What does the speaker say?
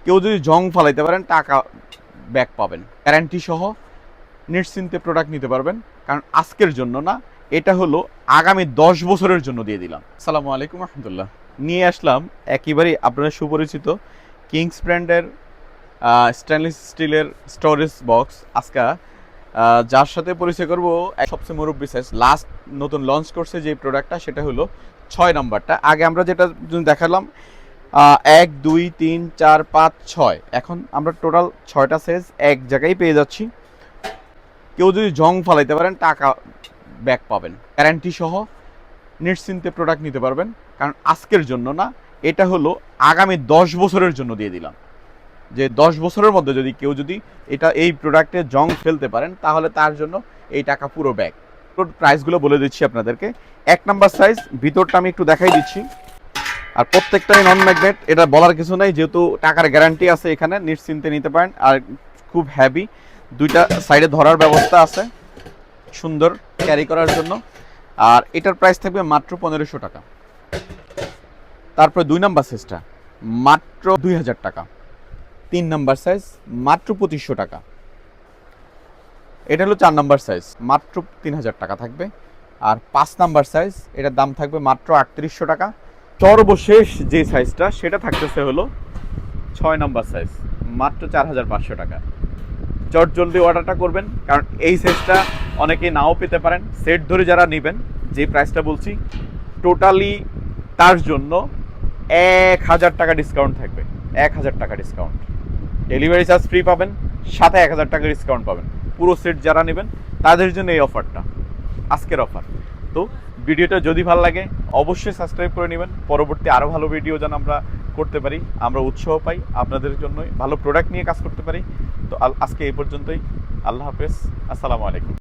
কেউ যদি জং ফালাইতে পারেন টাকা ব্যাক পাবেন, গ্যারান্টি সহ নিশ্চিন্তে প্রোডাক্ট নিতে পারবেন। কারণ আজকের জন্য না, এটা হলো আগামী 10 বছরের জন্য দিয়ে দিলাম। আসসালামু আলাইকুম রহমতুল্লাহ। নিয়ে আসলাম একেবারেই আপনার সুপরিচিত কিংস ব্র্যান্ডের স্টেনলেস স্টিলের স্টোরেজ বক্স। আজকে যার সাথে পরিচয় করব, সবচেয়ে মুরব্বী সাইজ লাস্ট নতুন লঞ্চ করছে যে প্রোডাক্টটা, সেটা হলো 6 নাম্বারটা। আগে আমরা যেটা দেখালাম 1 2 3 4 5 6, এখন আমরা টোটাল 6টা সাইজ এক জায়গায় পেয়ে যাচ্ছি। কেউ যদি জং ফালাইতে পারেন টাকা ব্যাক পাবেন, গ্যারান্টি সহ নিশ্চিন্তে প্রোডাক্ট নিতে পারবেন। কারণ আজকের জন্য না, এটা হলো আগামী 10 বছরের জন্য দিয়ে দিলাম। যে 10 বছরের মধ্যে যদি কেউ এই প্রোডাক্টে জং ফেলতে পারেন, তাহলে তার জন্য এই টাকা পুরো ব্যাক। প্রাইসগুলো বলে দিচ্ছি আপনাদেরকে। 1 নাম্বার সাইজ, ভিতরটা আমি একটু দেখাই দিচ্ছি। আর প্রত্যেকটাই নন ম্যাগনেট, এটা বলার কিছু নাই, যেহেতু টাকার গ্যারান্টি আছে এখানে, নিশ্চিন্তে নিতে পারেন। আর খুব হেভি, দুইটা সাইডে ধরার ব্যবস্থা আছে সুন্দর ক্যারি করার জন্য। আর এটার প্রাইস থাকবে মাত্র 1500 টাকা। তারপরে 2 নাম্বার সাইজটা মাত্র 2000 টাকা। 3 নাম্বার সাইজ মাত্র 2500 টাকা। এটা হলো 4 নাম্বার সাইজ, মাত্র 3000 টাকা থাকবে। আর 5 নাম্বার সাইজ, এটার দাম থাকবে মাত্র 3800 টাকা। সর্বশেষ যে সাইজটা সেটা থাকতেছে হলো 6 নাম্বার সাইজ, মাত্র 4500 টাকা। চট জলদি অর্ডারটা করবেন, কারণ এই সাইজটা অনেকেই নাও পেতে পারেন। সেট ধরে যারা নেবেন, যে প্রাইসটা বলছি টোটালি তার জন্য 1000 টাকা ডিসকাউন্ট থাকবে। 1000 টাকা ডিসকাউন্ট, ডেলিভারি চার্জ ফ্রি পাবেন, সাথে 1000 টাকা ডিসকাউন্ট পাবেন। পুরো সেট যারা নেবেন তাদের জন্য এই অফারটা, আজকের অফার। তো ভিডিওটা যদি ভালো লাগে অবশ্যই সাবস্ক্রাইব করে নেবেন, পরবর্তী আরও ভালো ভিডিও যেন আমরা করতে পারি, আমরা উৎসাহ পাই, আপনাদের জন্যই ভালো প্রোডাক্ট নিয়ে কাজ করতে পারি। তো আজকে এই পর্যন্তই। আল্লাহ হাফেজ, আসসালামু আলাইকুম।